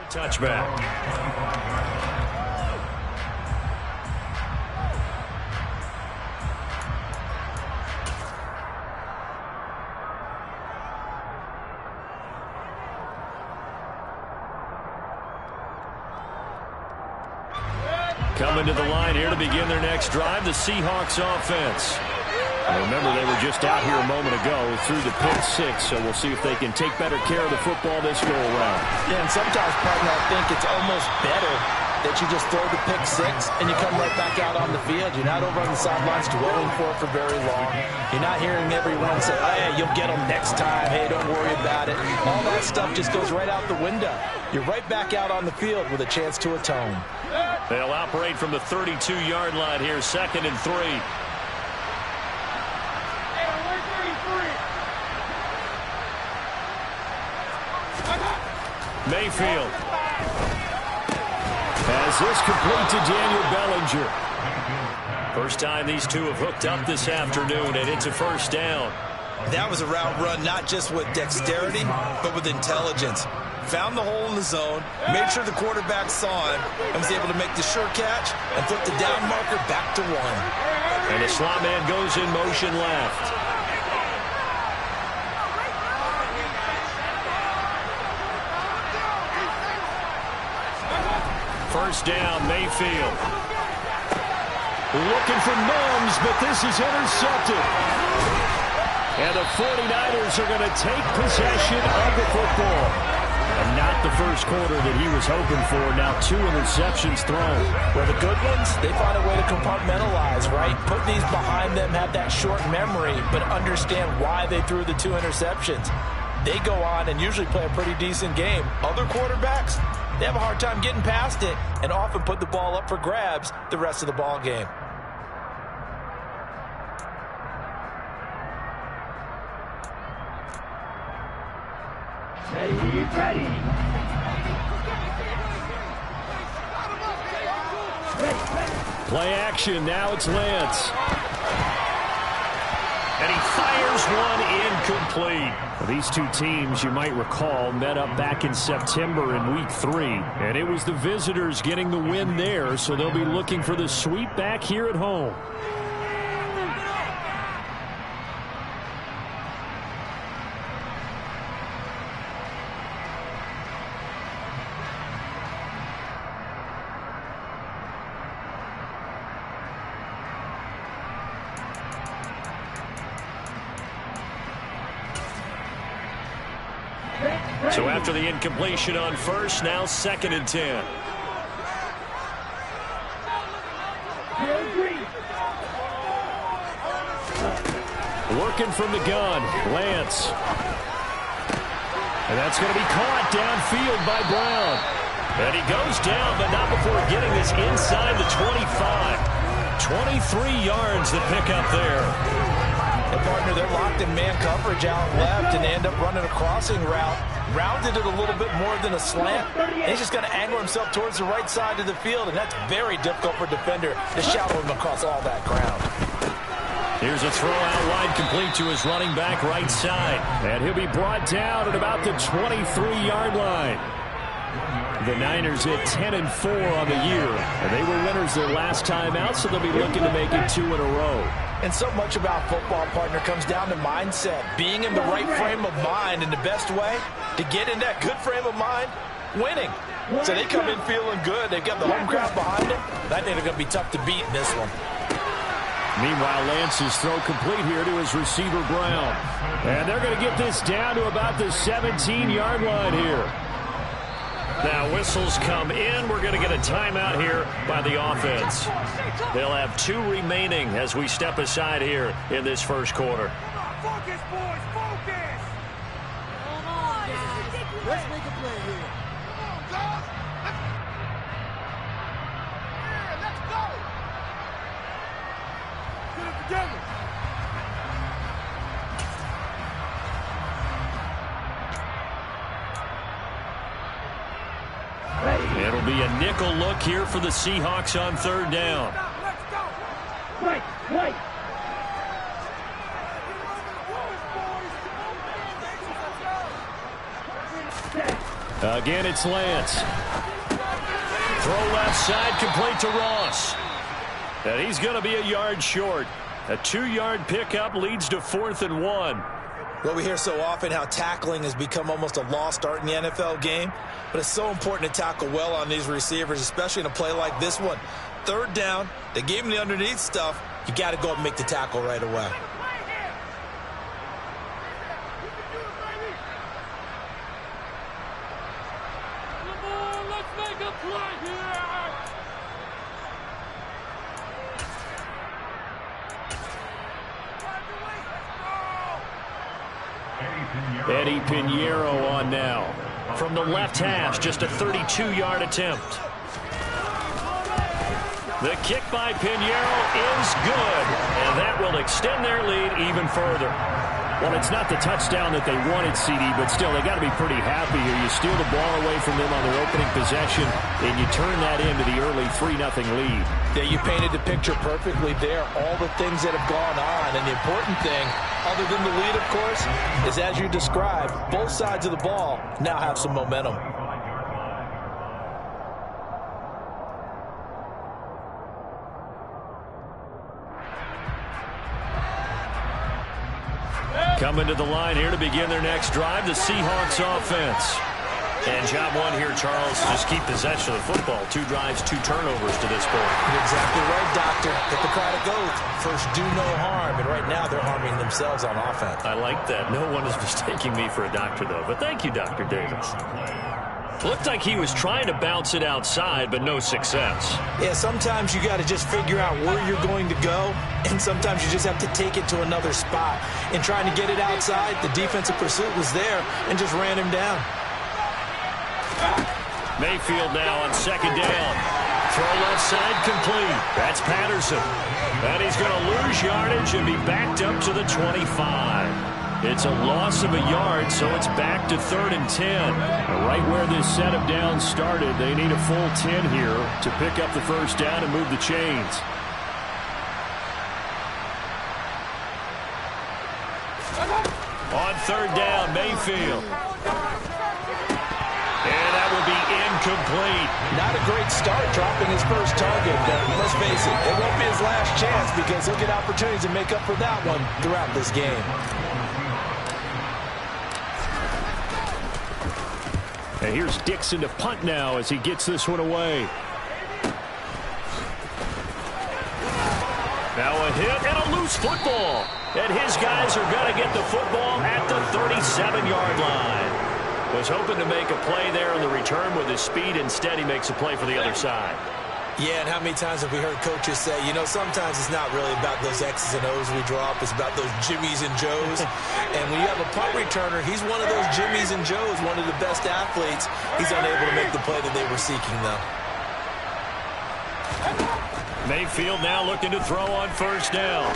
Touchback. Coming to the line here to begin their next drive, the Seahawks offense. And remember, they were just out here a moment ago through the pick six, so we'll see if they can take better care of the football this go-around. Yeah, and sometimes, partner, I think it's almost better that you just throw the pick six and you come right back out on the field. You're not over on the sidelines dwelling for it for very long. You're not hearing everyone say, hey, you'll get them next time. Hey, don't worry about it. All that stuff just goes right out the window. You're right back out on the field with a chance to atone. They'll operate from the 32-yard line here, 2nd and 3. Mayfield has this complete to Daniel Bellinger. First time these two have hooked up this afternoon, and it's a first down. That was a route run not just with dexterity, but with intelligence. Found the hole in the zone, made sure the quarterback saw him, and was able to make the sure catch and flip the down marker back to 1. And the slot man goes in motion left. First down, Mayfield. Looking for Mims, but this is intercepted. And the 49ers are going to take possession of the football. And not the first quarter that he was hoping for. Now 2 interceptions thrown. Well, the good ones, they find a way to compartmentalize, right? Put these behind them, have that short memory, but understand why they threw the 2 interceptions. They go on and usually play a pretty decent game. Other quarterbacks, they have a hard time getting past it and often put the ball up for grabs the rest of the ball game. Ready. Play action. Now it's Lance. And he fires one incomplete. These two teams, you might recall, met up back in September in Week 3. And it was the visitors getting the win there, so they'll be looking for the sweep back here at home. So after the incompletion on first, now 2nd and 10. Working from the gun, Lance. And that's going to be caught downfield by Brown. And he goes down, but not before getting this inside the 25. 23 yards the pickup there. And partner, they're locked in man coverage out left, and they end up running a crossing route. Rounded it a little bit more than a slant. And he's just going to angle himself towards the right side of the field, and that's very difficult for a defender to shadow him across all that ground. Here's a throw out wide complete to his running back right side. And he'll be brought down at about the 23-yard line. The Niners at 10-4 on the year. And they were winners their last time out, so they'll be looking to make it 2 in a row. And so much about football, partner, comes down to mindset. Being in the right frame of mind, and the best way to get in that good frame of mind, winning. So they come in feeling good. They've got the home crowd behind them. I think they're going to be tough to beat in this one. Meanwhile, Lance's throw complete here to his receiver, Brown. And they're going to get this down to about the 17-yard line here. Now whistles come in. We're going to get a timeout here by the offense. They'll have 2 remaining as we step aside here in this first quarter. Focus, boys, focus! Come on, guys. Let's make a play here. Come on, guys. Let's go! Get it together. It'll be a nickel look here for the Seahawks on 3rd down. Let's go! Right. Again, it's Lance. Throw left side, complete to Ross. And he's going to be a yard short. A 2-yard pickup leads to 4th and 1. Well, we hear so often how tackling has become almost a lost art in the NFL game, but it's so important to tackle well on these receivers, especially in a play like this one. 3rd down, they gave him the underneath stuff. You got to go up and make the tackle right away. Eddie Pinheiro on now. From the left hash, just a 32-yard attempt. The kick by Pinheiro is good, and that will extend their lead even further. Well, it's not the touchdown that they wanted, CD, but still, they got to be pretty happy here. You steal the ball away from them on their opening possession, and you turn that into the early 3-0 lead. Yeah, you painted the picture perfectly there. All the things that have gone on, and the important thing, other than the lead, of course, is as you described, both sides of the ball now have some momentum. Coming to the line here to begin their next drive, the Seahawks offense. And job one here, Charles, just keep possession of the football. 2 drives, 2 turnovers to this point. You're exactly right, Doctor. Hippocratic oath. First, do no harm. And right now, they're harming themselves on offense. I like that. No one is mistaking me for a doctor, though. But thank you, Dr. Davis. Looked like he was trying to bounce it outside, but no success. Yeah, sometimes you got to just figure out where you're going to go, and sometimes you just have to take it to another spot. In trying to get it outside, the defensive pursuit was there and just ran him down. Mayfield now on 2nd down. Throw left side complete. That's Patterson. And he's going to lose yardage and be backed up to the 25. It's a loss of a yard, so it's back to 3rd and 10. Right where this set of downs started, they need a full 10 here to pick up the 1st down and move the chains. On 3rd down, Mayfield. And that will be incomplete. Not a great start dropping his first target, but let's face it, it won't be his last chance because he'll get opportunities to make up for that one throughout this game. And here's Dixon to punt now as he gets this one away. Now a hit and a loose football. And his guys are going to get the football at the 37-yard line. Was hoping to make a play there on the return with his speed. Instead, he makes a play for the other side. Yeah, and how many times have we heard coaches say, you know, sometimes it's not really about those X's and O's we drop. It's about those Jimmies and Joes. And when you have a punt returner, he's one of those Jimmies and Joes, one of the best athletes. He's unable to make the play that they were seeking, though. Mayfield now looking to throw on 1st down.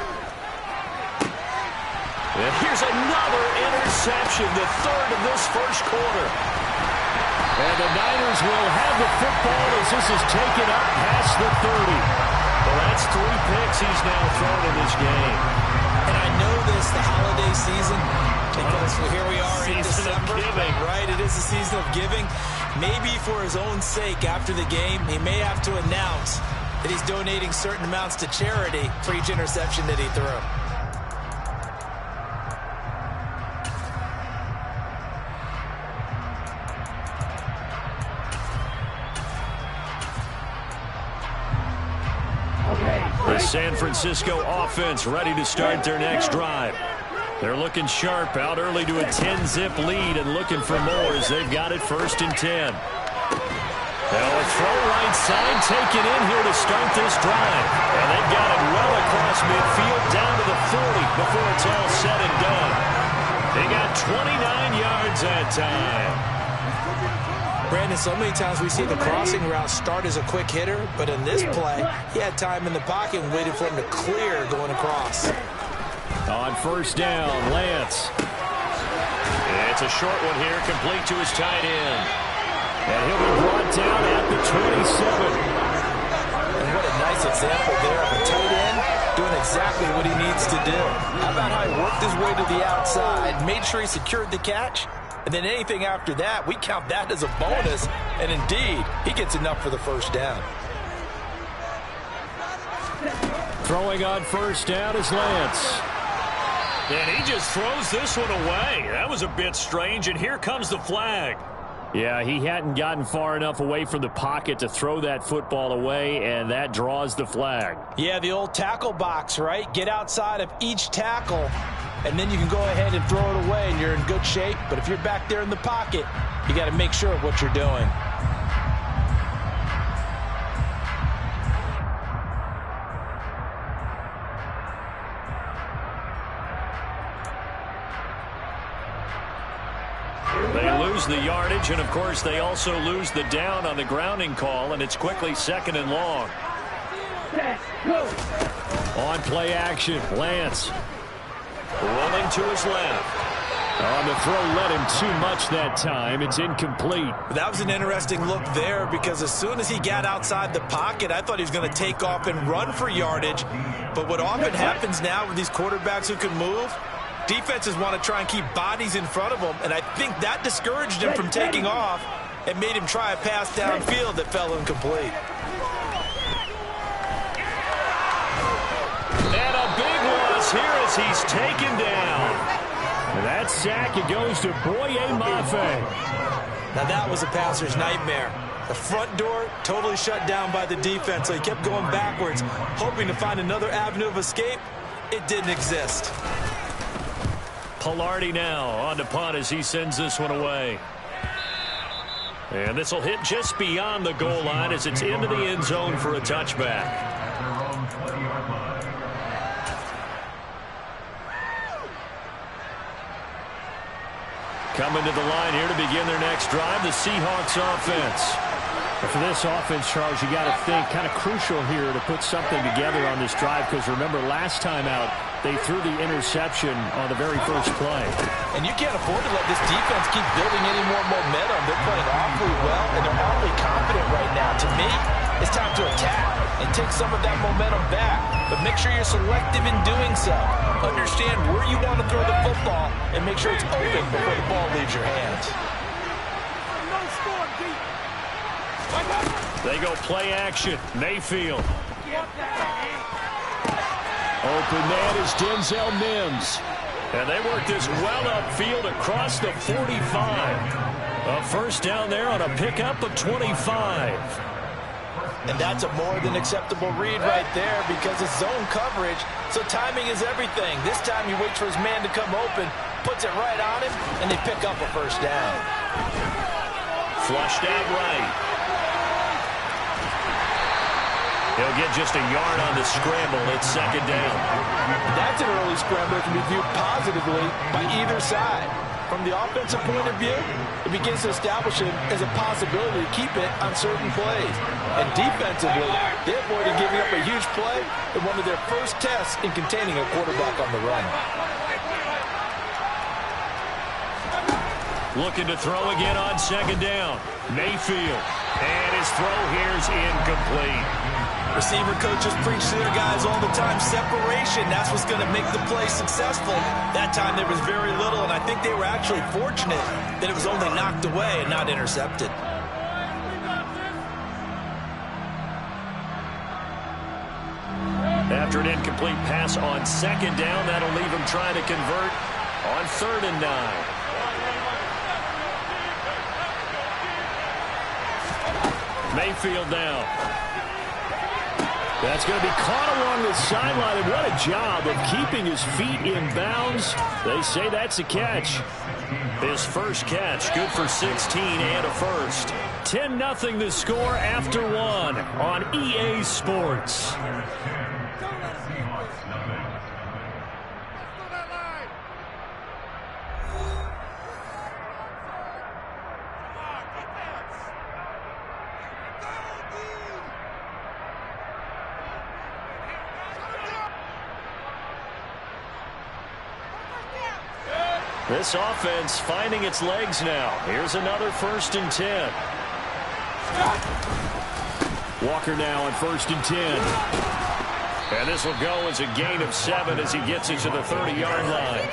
And here's another interception, the 3rd of this 1st quarter. And the Niners will have the football as this is taken up past the 30. Well, that's 3 picks he's now thrown in this game. And I know this, the holiday season, because here we are in December. Giving. Right, it is the season of giving. Maybe for his own sake after the game, he may have to announce that he's donating certain amounts to charity for each interception that he threw. The San Francisco offense ready to start their next drive. They're looking sharp, out early to a 10-zip lead and looking for more as they've got it 1st and 10. Now a throw right side taken in here to start this drive. And they've got it well across midfield down to the 40 before it's all said and done. They got 29 yards that time. Brandon, so many times we see the crossing route start as a quick hitter, but in this play, he had time in the pocket and waited for him to clear going across. On 1st down, Lance. It's a short one here, complete to his tight end. And he'll be brought down at the 27. And what a nice example there of a tight end doing exactly what he needs to do. How about how he worked his way to the outside, made sure he secured the catch, And then anything after that, we count that as a bonus. And indeed, he gets enough for the first down. Throwing on first down is Lance. And he just throws this one away. That was a bit strange, and here comes the flag. Yeah, he hadn't gotten far enough away from the pocket to throw that football away, and that draws the flag. Yeah, the old tackle box, right? Get outside of each tackle, and then you can go ahead and throw it away, and you're in good shape. But if you're back there in the pocket, you got to make sure of what you're doing. They lose the yardage, and of course they also lose the down on the grounding call, and it's quickly second and long. On play action, Lance rolling to his left. On the throw, led him too much that time. It's incomplete. That was an interesting look there, because as soon as he got outside the pocket, I thought he was going to take off and run for yardage. But what often happens now with these quarterbacks who can move, defenses want to try and keep bodies in front of them, and I think that discouraged him from taking off and made him try a pass downfield that fell incomplete. And a big loss here as he's taken down. And that sack, it goes to Boye Mafe. Now that was a passer's nightmare. The front door totally shut down by the defense, so he kept going backwards, hoping to find another avenue of escape. It didn't exist. Pilardi now on to punt as he sends this one away. And this will hit just beyond the goal line as it's into the end zone for a touchback. Coming to the line here to begin their next drive, the Seahawks offense. For this offense, Charles, you got to think kind of crucial here to put something together on this drive, because remember last time out they threw the interception on the very first play. And you can't afford to let this defense keep building any more momentum. They're playing awfully well, and they're awfully confident right now. To me, it's time to attack and take some of that momentum back. But make sure you're selective in doing so. Understand where you want to throw the football and make sure it's open before the ball leaves your hands. They go play action. Mayfield. Open man is Denzel Mims. And they work this well upfield across the 45. A first down there on a pickup of 25. And that's a more than acceptable read right there, because it's zone coverage, so timing is everything. This time he waits for his man to come open, puts it right on him, and they pick up a first down. Flushed out right. He'll get just a yard on the scramble. It's second down. That's an early scramble that can be viewed positively by either side. From the offensive point of view, it begins to establish it as a possibility to keep it on certain plays. And defensively, they avoided giving up a huge play in one of their first tests in containing a quarterback on the run. Looking to throw again on second down. Mayfield. And his throw here's incomplete. Receiver coaches preach to their guys all the time. Separation, that's what's going to make the play successful. That time there was very little, and I think they were actually fortunate that it was only knocked away and not intercepted. After an incomplete pass on second down, that'll leave him trying to convert on 3rd and 9. Mayfield now. That's going to be caught along the sideline, and what a job of keeping his feet in bounds. They say that's a catch. His first catch, good for 16 and a first. 10-0 the score after one on EA Sports. This offense finding its legs now. Here's another 1st and 10. Walker now on 1st and 10. And this will go as a gain of 7 as he gets into the 30-yard line.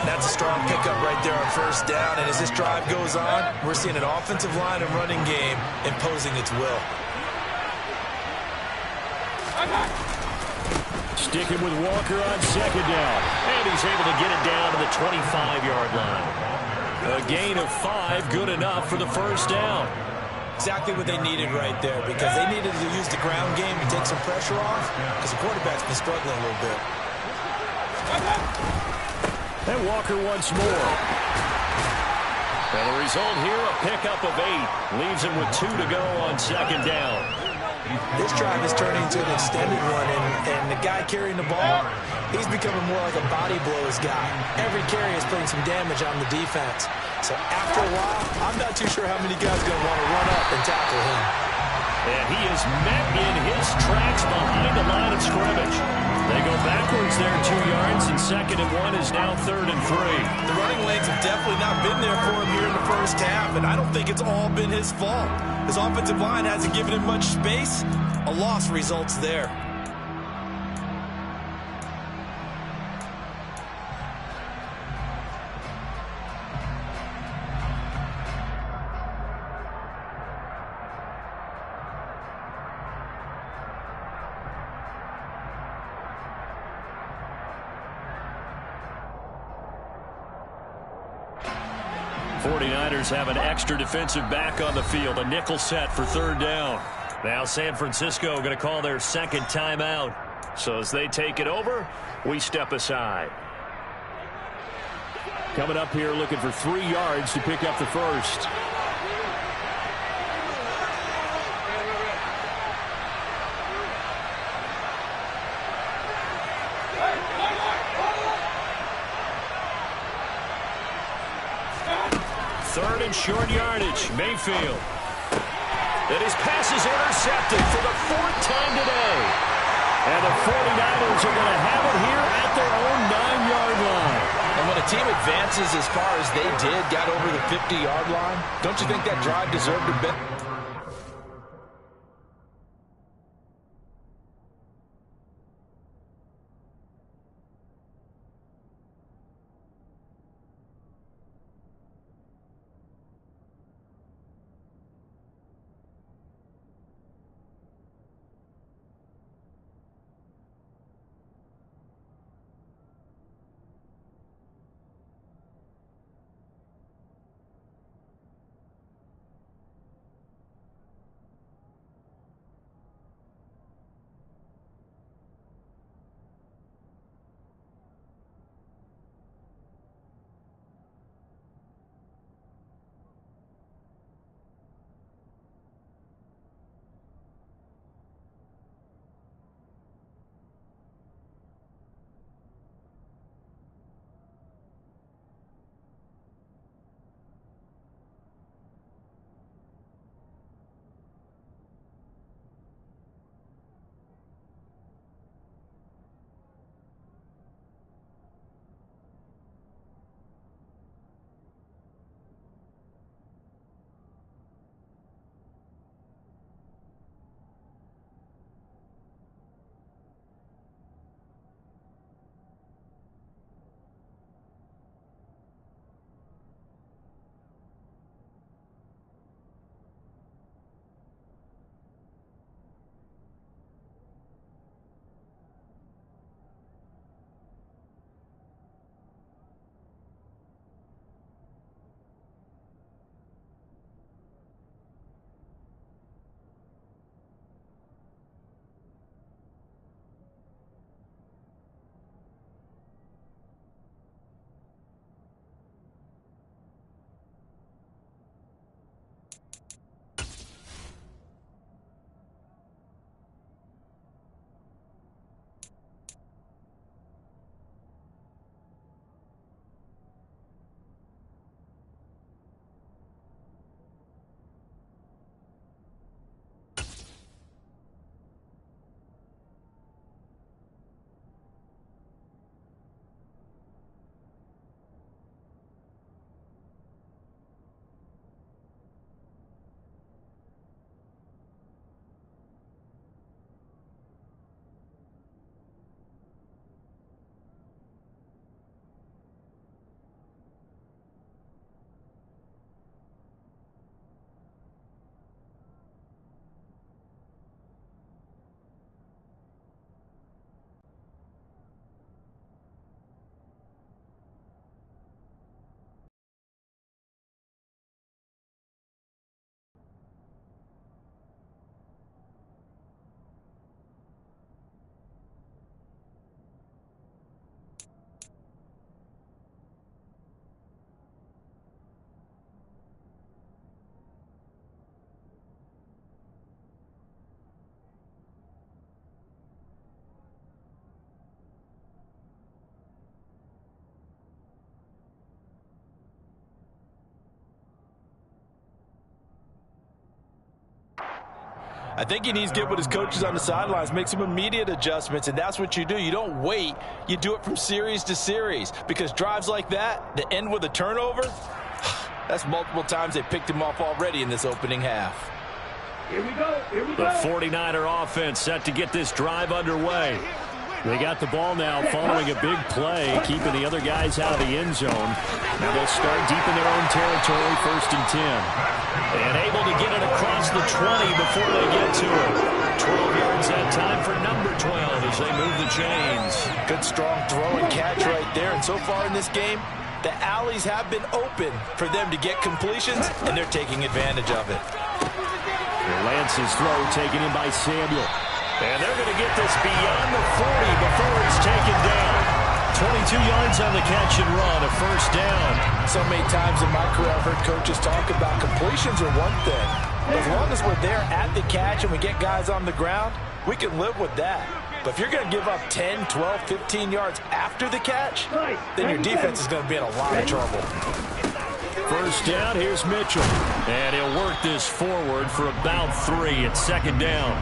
That's a strong pickup right there on first down. And as this drive goes on, we're seeing an offensive line and running game imposing its will. Sticking with Walker on second down. And he's able to get it down to the 25-yard line. A gain of 5, good enough for the first down. Exactly what they needed right there, because they needed to use the ground game to take some pressure off, because the quarterback's been struggling a little bit. And Walker once more. And the result here, a pickup of 8. Leaves him with 2 to go on second down. This drive is turning into an extended one, and the guy carrying the ball, he's becoming more like a body blows guy. Every carry is putting some damage on the defense. So after a while, I'm not too sure how many guys are going to want to run up and tackle him. And he is met in his tracks behind the line of scrimmage. They go backwards there 2 yards, and 2nd and 1 is now 3rd and 3. The running lanes have definitely not been there for him here in the first half, and I don't think it's all been his fault. His offensive line hasn't given him much space. A loss results there. Have an extra defensive back on the field. A nickel set for 3rd down. Now San Francisco going to call their 2nd timeout. So as they take it over, we step aside. Coming up here looking for 3 yards to pick up the first. Short yardage, Mayfield. And his pass is intercepted for the 4th time today. And the 49ers are going to have it here at their own 9-yard line. And when a team advances as far as they did, got over the 50-yard line, don't you think that drive deserved a bit? I think he needs to get with his coaches on the sidelines, make some immediate adjustments, and that's what you do. You don't wait. You do it from series to series, because drives like that end with a turnover, that's multiple times they picked him off already in this opening half. Here we go. The 49er offense set to get this drive underway. They got the ball now following a big play, keeping the other guys out of the end zone. Now they'll start deep in their own territory, 1st and 10. And able to get it across the 20 before they get to it. 12 yards that time for number 12 as they move the chains. Good strong throw and catch right there. And so far in this game, the alleys have been open for them to get completions, and they're taking advantage of it. Lance's throw taken in by Samuel. And they're going to get this beyond the 40 before it's taken down. 22 yards on the catch and run, a 1st down. So many times in my career I've heard coaches talk about completions are one thing. As long as we're there at the catch and we get guys on the ground, we can live with that. But if you're going to give up 10, 12, 15 yards after the catch, then your defense is going to be in a lot of trouble. 1st down, here's Mitchell. And he'll work this forward for about 3. It's 2nd down.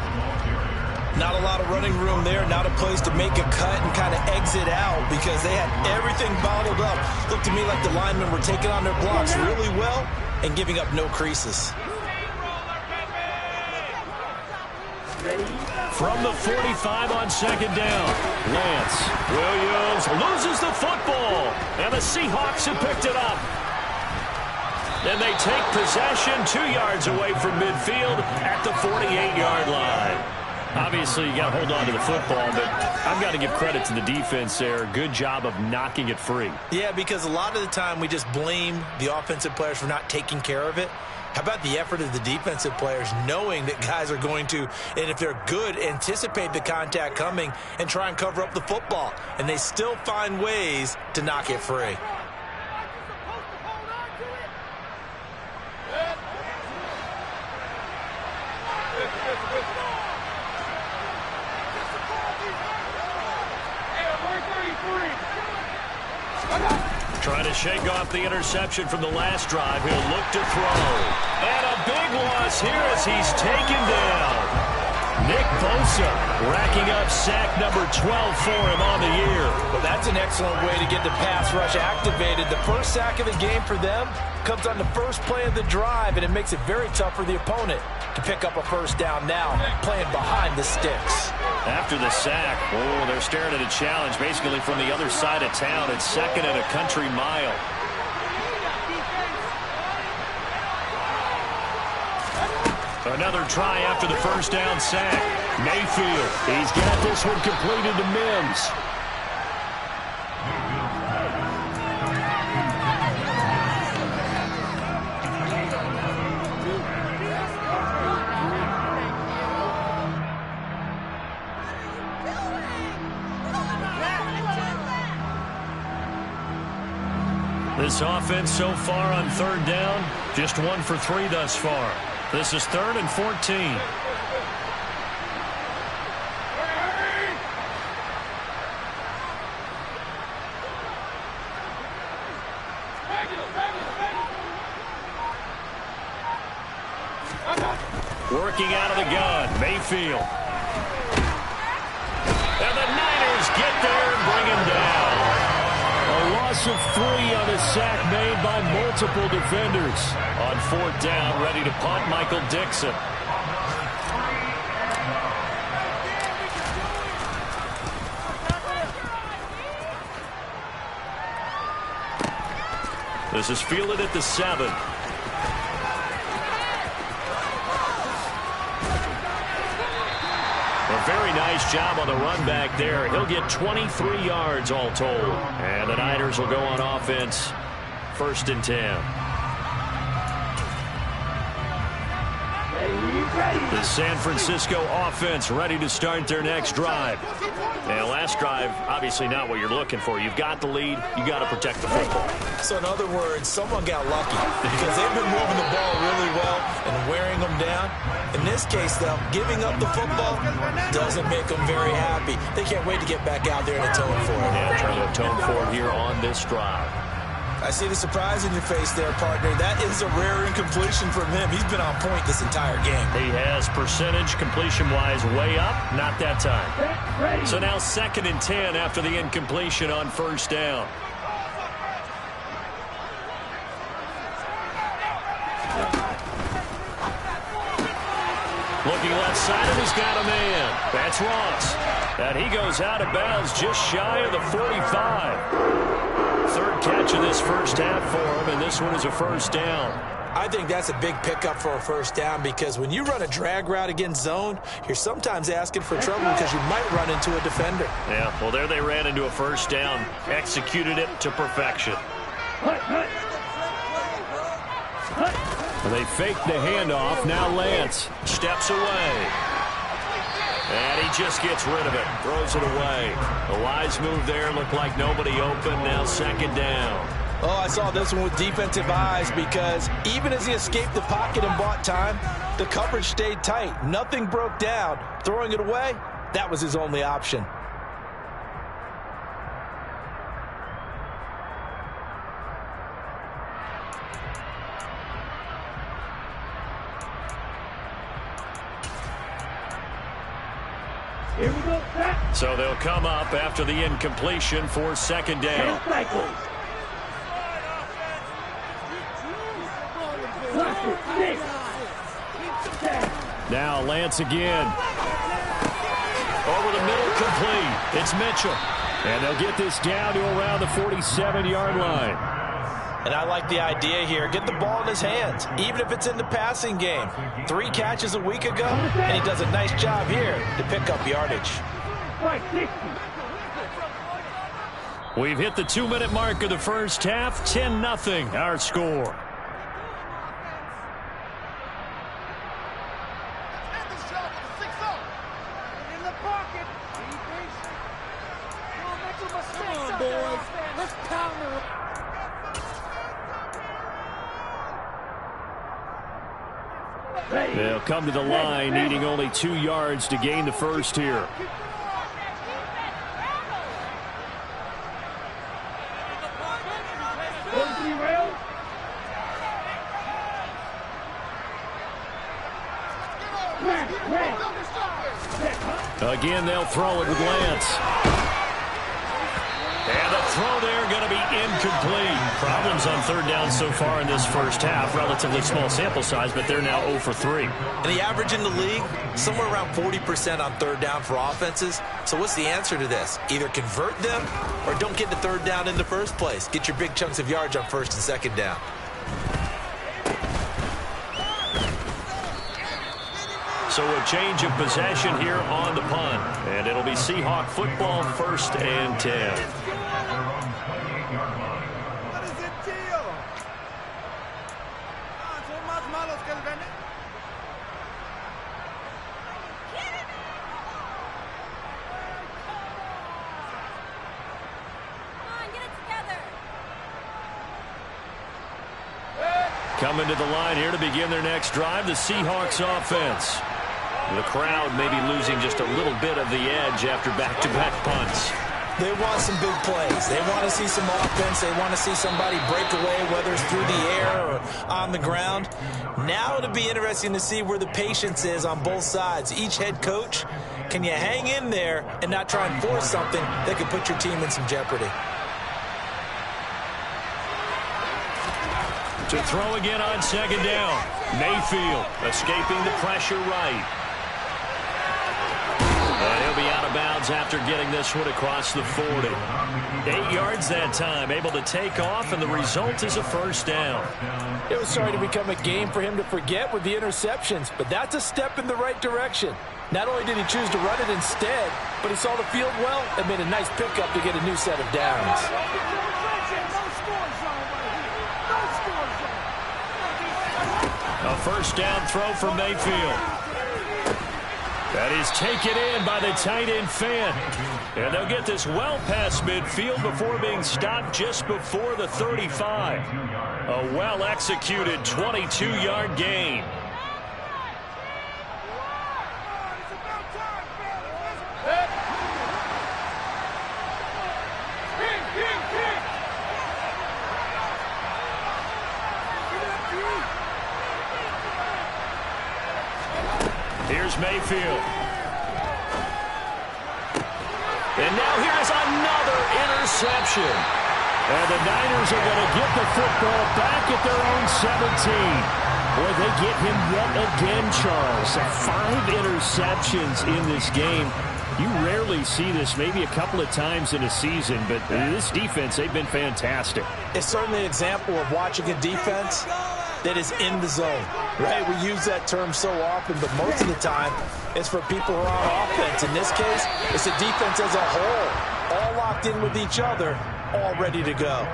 Not a lot of running room there, not a place to make a cut and kind of exit out because they had everything bottled up. Looked to me like the linemen were taking on their blocks really well and giving up no creases. From the 45 on 2nd down, Lance Williams loses the football, and the Seahawks have picked it up. And they take possession 2 yards away from midfield at the 48-yard line. Obviously, you got to hold on to the football, but I've got to give credit to the defense there. Good job of knocking it free. Yeah, because a lot of the time we just blame the offensive players for not taking care of it. How about the effort of the defensive players knowing that guys are going to, and if they're good, anticipate the contact coming and try and cover up the football. And they still find ways to knock it free. Trying to shake off the interception from the last drive. He'll look to throw. And a big loss here as he's taken down. Nick Bosa racking up sack number 12 for him on the year. Well, that's an excellent way to get the pass rush activated. The first sack of the game for them comes on the first play of the drive, and it makes it very tough for the opponent to pick up a 1st down now, playing behind the sticks. After the sack, oh, they're staring at a challenge basically from the other side of town. It's 2nd and a country mile. Another try after the 1st down sack. Mayfield, he's got this one completed to Mims. This offense so far on 3rd down, just 1 for 3 thus far. This is 3rd and 14. Working out of the gun, Mayfield. And the Niners get there and bring him down. A loss of 3 on a sack made by multiple defenders. On 4th down, ready to punt, Michael Dixon. This is fielded at the 7. A very nice job on the run back there. He'll get 23 yards all told. And the Niners will go on offense. 1st and 10. The San Francisco offense ready to start their next drive. And last drive, obviously not what you're looking for. You've got the lead. You got to protect the football. So in other words, someone got lucky because they've been moving the ball really well and wearing them down. In this case, though, giving up the football doesn't make them very happy. They can't wait to get back out there and atone for it. Yeah, trying to atone for it here on this drive. I see the surprise in your face there, partner. That is a rare incompletion from him. He's been on point this entire game. He has percentage completion-wise way up, not that time. So now 2nd and 10 after the incompletion on 1st down. Looking left side, and he's got a man. That's Ross. And he goes out of bounds just shy of the 45. 3rd catch of this first half for him, and this one is a 1st down. I think that's a big pickup for a 1st down because when you run a drag route against zone, you're sometimes asking for trouble because you might run into a defender. Yeah, well, there they ran into a 1st down. Executed it to perfection. They fake the handoff. Now Lance steps away. And he just gets rid of it. Throws it away. A wise move there. Looked like nobody open. Now 2nd down. Oh, I saw this one with defensive eyes because even as he escaped the pocket and bought time, the coverage stayed tight. Nothing broke down. Throwing it away, that was his only option. Here we go. So they'll come up after the incompletion for 2nd down. Now Lance again. Over the middle, complete. It's Mitchell. And they'll get this down to around the 47-yard line. And I like the idea here. Get the ball in his hands, even if it's in the passing game. 3 catches a week ago, and he does a nice job here to pick up yardage. We've hit the 2-minute mark of the first half. 10-0 our score. They'll come to the line, needing only 2 yards to gain the first here. Again, they'll throw it with Lance. And the throw there going to be incomplete. Problems on 3rd down so far in this first half. Relatively small sample size, but they're now 0 for 3. And the average in the league, somewhere around 40% on 3rd down for offenses. So what's the answer to this? Either convert them or don't get to 3rd down in the first place. Get your big chunks of yards on 1st and 2nd down. So a change of possession here on the punt. And it'll be Seahawk football, 1st and 10. What is it, tío? Son más malos que el veneno. Come on, get it together. Coming to the line here to begin their next drive, the Seahawks offense. The crowd maybe losing just a little bit of the edge after back-to-back punts. They want some big plays. They want to see some offense. They want to see somebody break away, whether it's through the air or on the ground. Now it'll be interesting to see where the patience is on both sides. Each head coach, can you hang in there and not try and force something that could put your team in some jeopardy? To throw again on 2nd down. Mayfield escaping the pressure right. And he'll be out of bounds after getting this one across the 40. 8 yards that time, able to take off, and the result is a 1st down. It was starting to become a game for him to forget with the interceptions, but that's a step in the right direction. Not only did he choose to run it instead, but he saw the field well and made a nice pickup to get a new set of downs. A 1st down throw for Mayfield. That is taken in by the tight end Fant. And they'll get this well past midfield before being stopped just before the 35. A well-executed 22-yard gain. Here's Mayfield. And now here's another interception. And the Niners are going to get the football back at their own 17. Boy, they get him yet again, Charles. 5 interceptions in this game. You rarely see this, maybe a couple of times in a season, but this defense, they've been fantastic. It's certainly an example of watching a defense that is in the zone, right? We use that term so often, but most of the time it's for people who are on offense. In this case, it's the defense as a whole, all locked in with each other, all ready to go.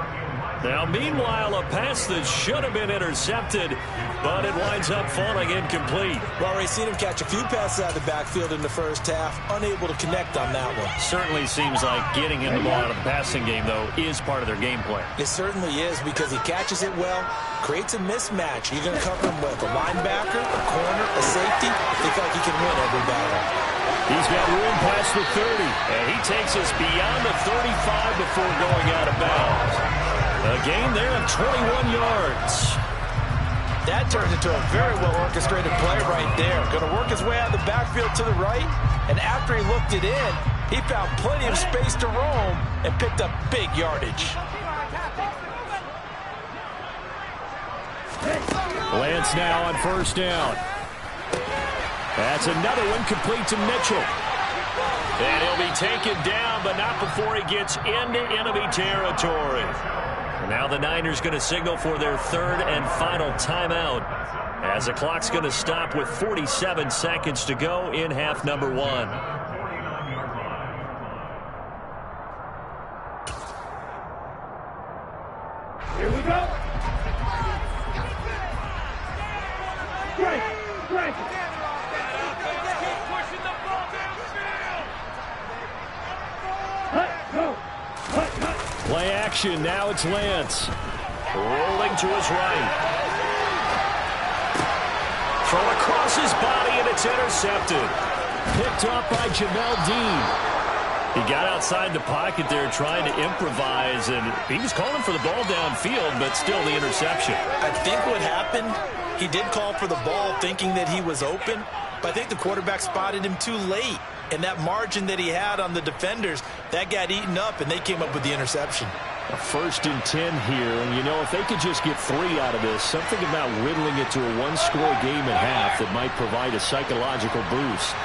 Now, meanwhile, a pass that should have been intercepted, but it winds up falling incomplete. We've already seen him catch a few passes out of the backfield in the first half, unable to connect on that one. Certainly seems like getting him the ball out of the passing game, though, is part of their game plan. It certainly is, because he catches it well, creates a mismatch. You're going to cover him with a linebacker, a corner, a safety. They feel like he can win every battle. He's got room past the 30, and he takes us beyond the 35 before going out of bounds. A gain there of 21 yards. That turns into a very well-orchestrated play right there. Going to work his way out of the backfield to the right, and after he looked it in, he found plenty of space to roam and picked up big yardage. Lance now on first down. That's another one complete to Mitchell. And he'll be taken down, but not before he gets into enemy territory. Now the Niners going to signal for their third and final timeout, as the clock's going to stop with 47 seconds to go in half number 1. Here we go. Break. Keep pushing the ball downfield. Play action. Now it's Lance. Rolling to his right. Thrown across his body, and it's intercepted. Picked up by Jamel Dean. He got outside the pocket there trying to improvise, and he was calling for the ball downfield, but still the interception. I think what happened, he did call for the ball thinking that he was open, but I think the quarterback spotted him too late. And that margin that he had on the defenders, that got eaten up, and they came up with the interception. A 1st and 10 here, and you know, if they could just get 3 out of this, something about whittling it to a 1-score game at half that might provide a psychological boost.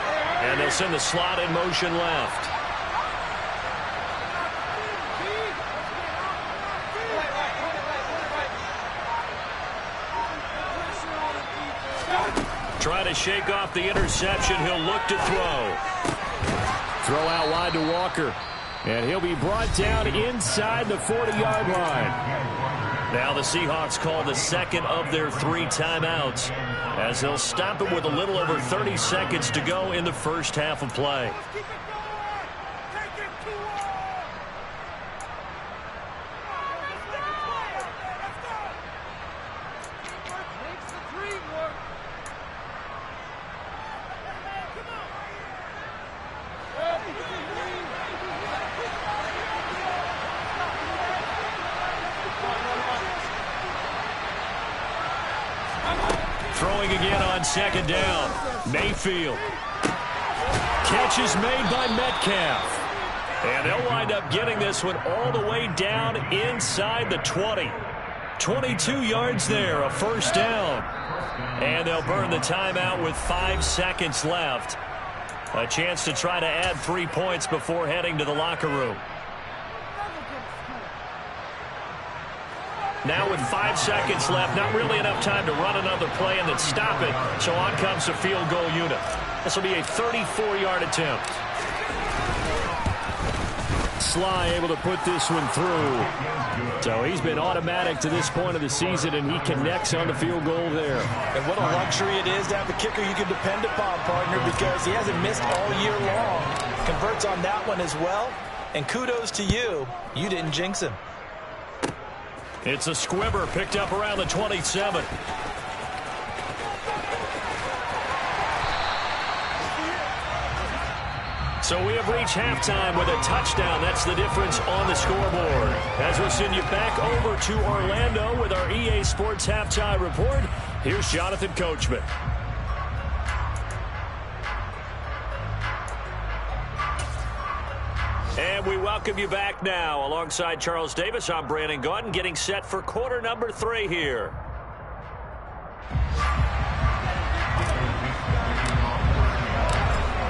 And they'll send the slot in motion left. Trying to shake off the interception. He'll look to throw. Throw out wide to Walker. And he'll be brought down inside the 40-yard line. Now the Seahawks call the second of their 3 timeouts, as they'll stop it with a little over 30 seconds to go in the first half of play. Throwing again on second down. Mayfield. Catch is made by Metcalf. And they'll wind up getting this one all the way down inside the 20. 22 yards there, a first down. And they'll burn the timeout with 5 seconds left. A chance to try to add 3 points before heading to the locker room. Now with 5 seconds left, not really enough time to run another play and then stop it. So on comes the field goal unit. This will be a 34-yard attempt. Sly able to put this one through. So he's been automatic to this point of the season, and he connects on the field goal there. And what a luxury it is to have a kicker you can depend upon, partner, because he hasn't missed all year long. Converts on that one as well. And kudos to you. You didn't jinx him. It's a squibber picked up around the 27. So we have reached halftime with a touchdown. That's the difference on the scoreboard. As we send you back over to Orlando with our EA Sports Halftime Report, here's Jonathan Coachman. And we welcome you back now. Alongside Charles Davis, I'm Brandon Gaudin, getting set for quarter number 3 here.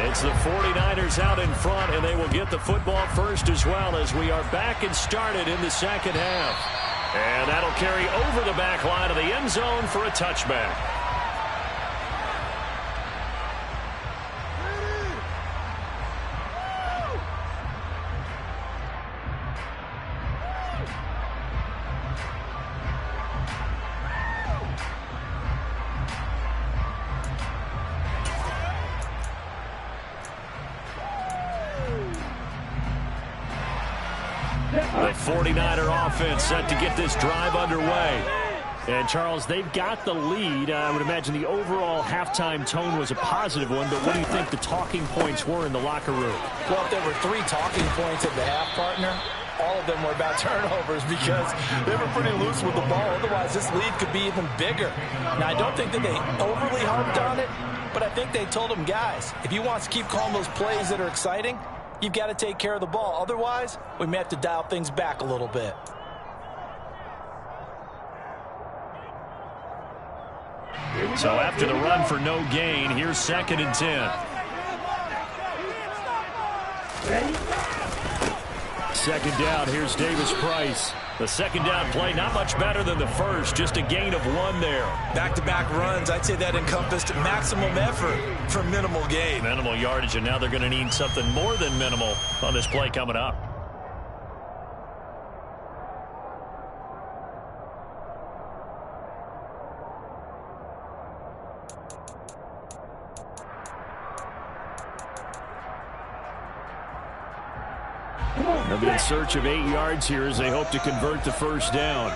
It's the 49ers out in front, and they will get the football first as well as we are back and started in the second half. And that'll carry over the back line of the end zone for a touchback. The 49er offense set to get this drive underway. And, Charles, they've got the lead. I would imagine the overall halftime tone was a positive one, but what do you think the talking points were in the locker room? Well, if there were 3 talking points at the half, partner, all of them were about turnovers because they were pretty loose with the ball. Otherwise, this lead could be even bigger. Now, I don't think that they overly harped on it, but I think they told them, guys, if you want to keep calling those plays that are exciting, you've got to take care of the ball. Otherwise, we may have to dial things back a little bit. So after the run for no gain, here's 2nd and 10. Second down, here's Davis Price. The second down play, not much better than the first, just a gain of 1 there. Back-to-back runs, I'd say that encompassed maximum effort for minimal gain. Minimal yardage, and now they're going to need something more than minimal on this play coming up. They'll be in search of 8 yards here as they hope to convert the first down.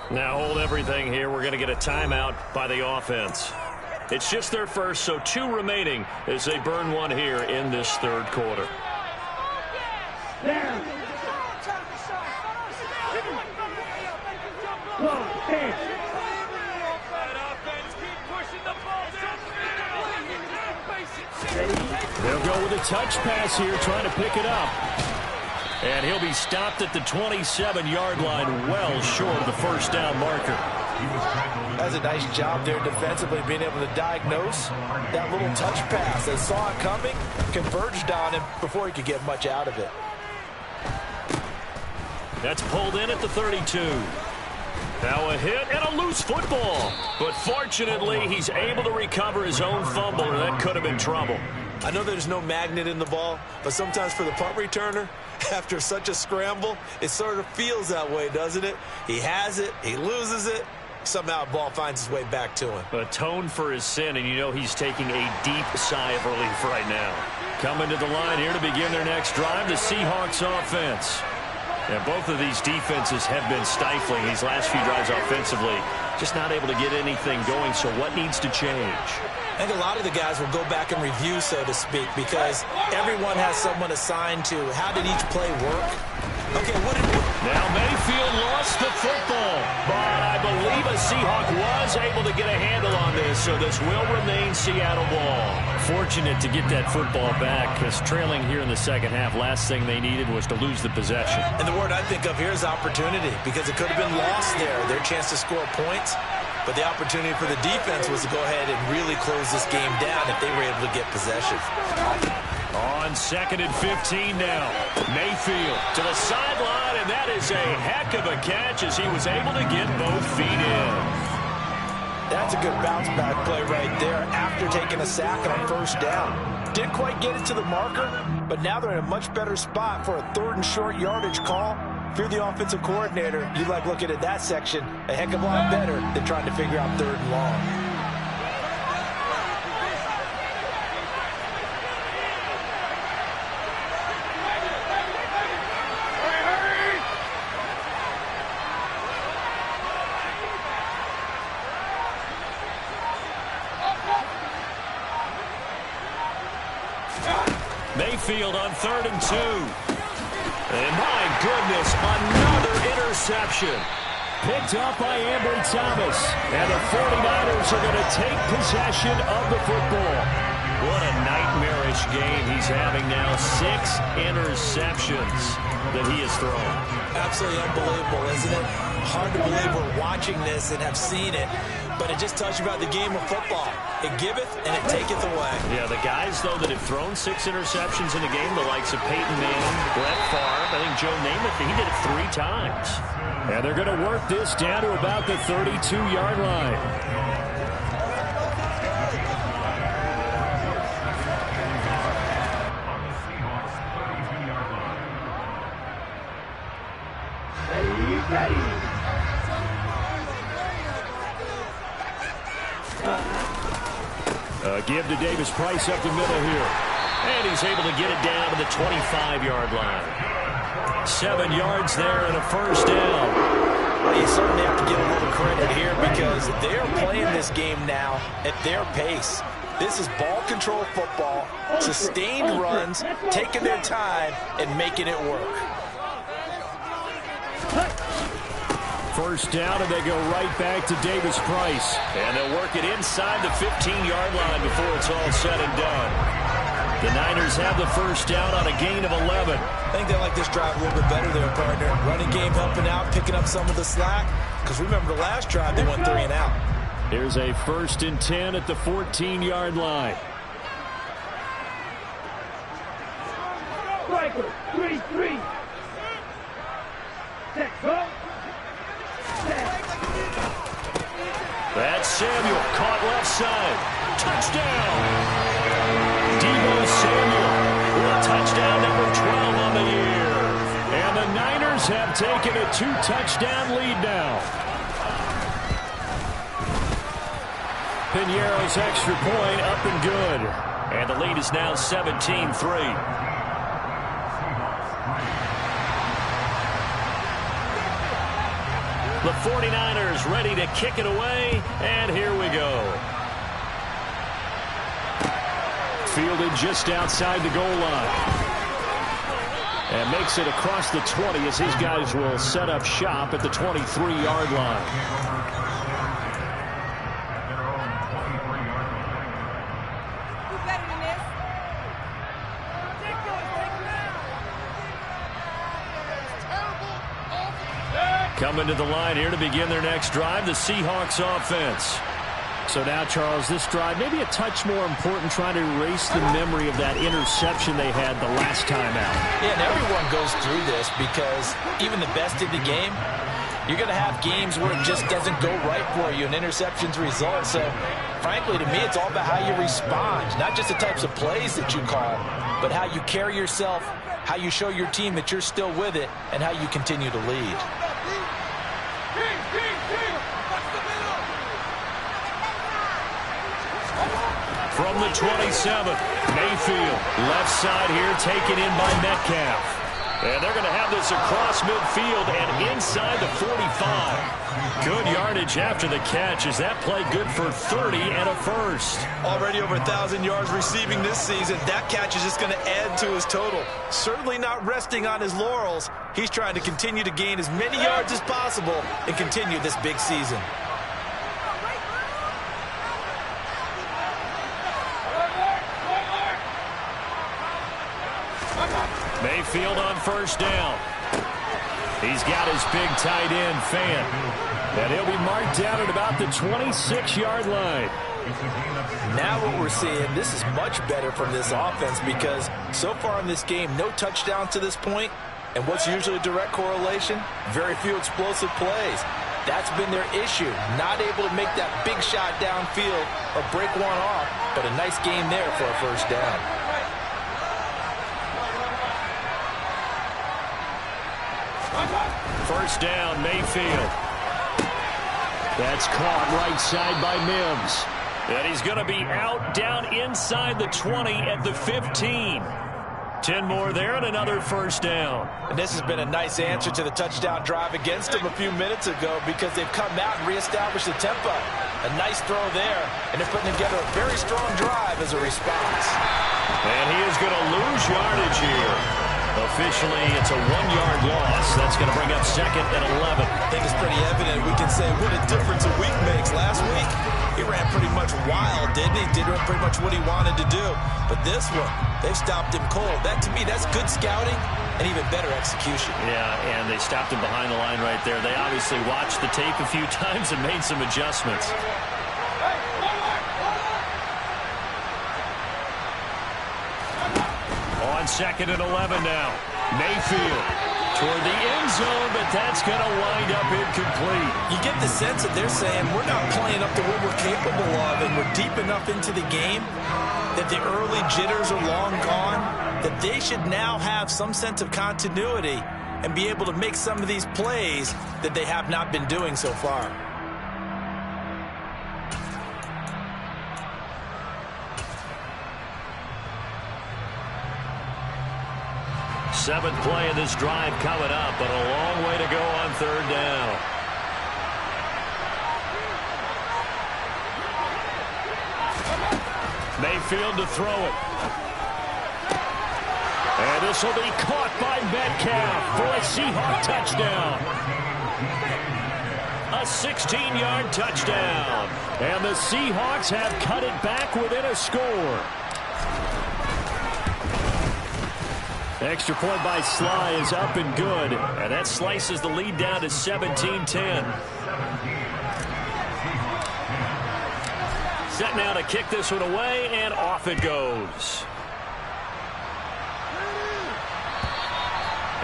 Now hold everything here. We're going to get a timeout by the offense. It's just their first, so 2 remaining as they burn 1 here in this third quarter. They'll go with a touch pass here, trying to pick it up. And he'll be stopped at the 27-yard line, well short of the first down marker. That's a nice job there defensively, being able to diagnose that little touch pass. They saw it coming, converged on him before he could get much out of it. That's pulled in at the 32. Now a hit and a loose football. But fortunately, he's able to recover his own fumble, or that could have been trouble. I know there's no magnet in the ball, but sometimes for the punt returner, after such a scramble, it sort of feels that way, doesn't it? He has it, he loses it, somehow the ball finds its way back to him. Atoned for his sin, and you know he's taking a deep sigh of relief right now. Coming to the line here to begin their next drive, the Seahawks offense. And both of these defenses have been stifling these last few drives offensively. Just not able to get anything going, so what needs to change? I think a lot of the guys will go back and review, so to speak, because everyone has someone assigned to how did each play work. Okay, Now Mayfield lost the football, but I believe a Seahawk was able to get a handle on this, so this will remain Seattle ball. Fortunate to get that football back, because trailing here in the second half, last thing they needed was to lose the possession. And the word I think of here is opportunity, because it could have been lost there, their chance to score points. But the opportunity for the defense was to go ahead and really close this game down if they were able to get possession. On 2nd and 15 now. Mayfield to the sideline, and that is a heck of a catch as he was able to get both feet in. That's a good bounce-back play right there after taking a sack on first down. Didn't quite get it to the marker, but now they're in a much better spot for a 3rd and short yardage call. If you're the offensive coordinator, you'd like looking at that section a heck of a lot better than trying to figure out 3rd and long. Mayfield on 3rd and 2. And my goodness, another interception. picked up by Ambry Thomas. And the 49ers are going to take possession of the football. What a nightmarish game he's having now. 6 interceptions that he has thrown. Absolutely unbelievable, isn't it? Hard to believe we're watching this and have seen it, but it just tells you about the game of football. It giveth and it taketh away. Yeah, the guys, though, that have thrown 6 interceptions in a game, the likes of Peyton Manning, Brett Favre, I think Joe Namath, he did it 3 times. And they're going to work this down to about the 32-yard line. Give to Davis Price up the middle here. And he's able to get it down to the 25-yard line. 7 yards there and a first down. Well, you certainly have to give a little credit here because they're playing this game now at their pace. This is ball control football, sustained runs, taking their time, and making it work. First down, and they go right back to Davis Price. And they'll work it inside the 15-yard line before it's all said and done. The Niners have the first down on a gain of 11. I think they like this drive a little bit better there, partner. Running game helping out, picking up some of the slack. Because remember the last drive, they went 3 and out. Here's a 1st and 10 at the 14-yard line. Striker, 3-3. Set, go. That's Samuel, caught left side. Touchdown! Deebo Samuel with a touchdown, number 12 on the year. And the Niners have taken a 2-touchdown lead now. Pinheiro's extra point up and good. And the lead is now 17-3. The 49ers ready to kick it away, and here we go. Fielded just outside the goal line. And makes it across the 20 as his guys will set up shop at the 23-yard line. Coming to the line here to begin their next drive, the Seahawks offense. So now, Charles, this drive maybe a touch more important, trying to erase the memory of that interception they had the last time out. Yeah, and everyone goes through this because even the best in the game, you're going to have games where it just doesn't go right for you, and interceptions result. So, frankly, to me, it's all about how you respond, not just the types of plays that you call, but how you carry yourself, how you show your team that you're still with it, and how you continue to lead. From the 27th, Mayfield, left side here, taken in by Metcalf. And they're going to have this across midfield and inside the 45. Good yardage after the catch. Is that play good for 30 and a first? Already over 1,000 yards receiving this season. That catch is just going to add to his total. Certainly not resting on his laurels. He's trying to continue to gain as many yards as possible and continue this big season. Mayfield on first down. He's got his big tight end, Fan. And he'll be marked down at about the 26-yard line. Now what we're seeing, this is much better from this offense because so far in this game, no touchdown to this point. And what's usually a direct correlation? Very few explosive plays. That's been their issue. Not able to make that big shot downfield or break one off, but a nice game there for a first down. First down, Mayfield. That's caught right side by Mims. And he's going to be out down inside the 20 at the 15. 10 more there and another first down. And this has been a nice answer to the touchdown drive against him a few minutes ago because they've come out and reestablished the tempo. A nice throw there, and they're putting together a very strong drive as a response. And he is going to lose yardage here. Officially, it's a 1-yard loss. That's going to bring up 2nd and 11. I think it's pretty evident. We can say what a difference a week makes. Last week, he ran pretty much wild, didn't he? Did pretty much what he wanted to do. But this one, they stopped him cold. That, to me, that's good scouting and even better execution. Yeah, and they stopped him behind the line right there. They obviously watched the tape a few times and made some adjustments. On 2nd and 11 now. Mayfield toward the end zone, but that's going to wind up incomplete. You get the sense that they're saying we're not playing up to what we're capable of, and we're deep enough into the game that the early jitters are long gone, that they should now have some sense of continuity and be able to make some of these plays that they have not been doing so far. Seventh play of this drive coming up, but a long way to go on 3rd down. Mayfield to throw it. And this will be caught by Metcalf for a Seahawks touchdown. A 16-yard touchdown. And the Seahawks have cut it back within a score. Extra point by Sly is up and good. And that slices the lead down to 17-10. Set now to kick this one away, and off it goes.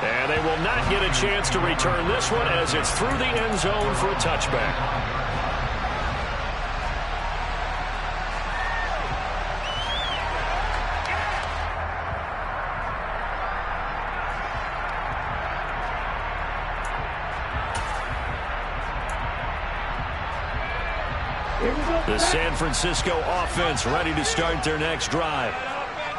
And they will not get a chance to return this one as it's through the end zone for a touchback. The San Francisco offense ready to start their next drive.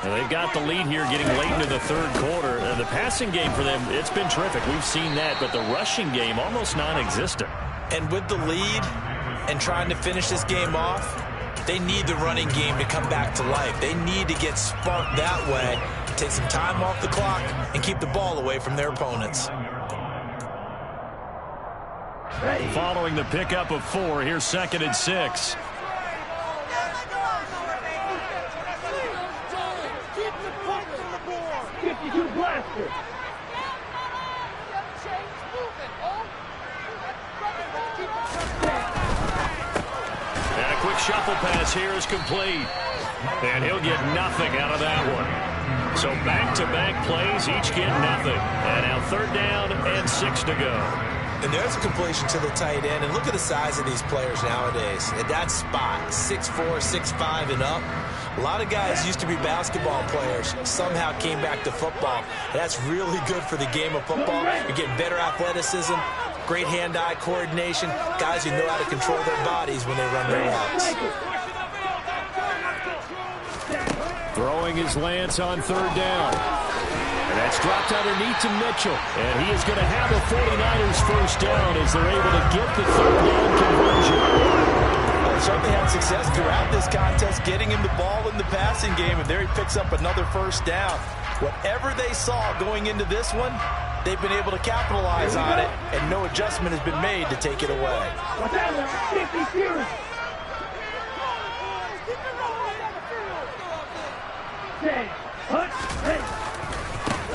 And they've got the lead here getting late into the 3rd quarter. And the passing game for them, it's been terrific. We've seen that, but the rushing game almost non-existent. And with the lead and trying to finish this game off, they need the running game to come back to life. They need to get sparked that way, take some time off the clock, and keep the ball away from their opponents. Following the pickup of 4, here's 2nd and 6. And a quick shuffle pass here is complete. And he'll get nothing out of that one. So back-to-back plays, each get nothing. And now 3rd down and 6 to go. And there's a completion to the tight end. And look at the size of these players nowadays. At that spot, 6'4", 6'5", and up. A lot of guys used to be basketball players, somehow came back to football. That's really good for the game of football. You're getting better athleticism, great hand-eye coordination, guys who know how to control their bodies when they run their routes. Throwing his Lance on 3rd down. And that's dropped underneath to Mitchell. And he is going to have a 49ers first down as they're able to get the 3rd down conversion. Well, certainly had success throughout this contest, getting him the ball in the passing game, and there he picks up another first down. Whatever they saw going into this one, they've been able to capitalize on it, and no adjustment has been made to take it away.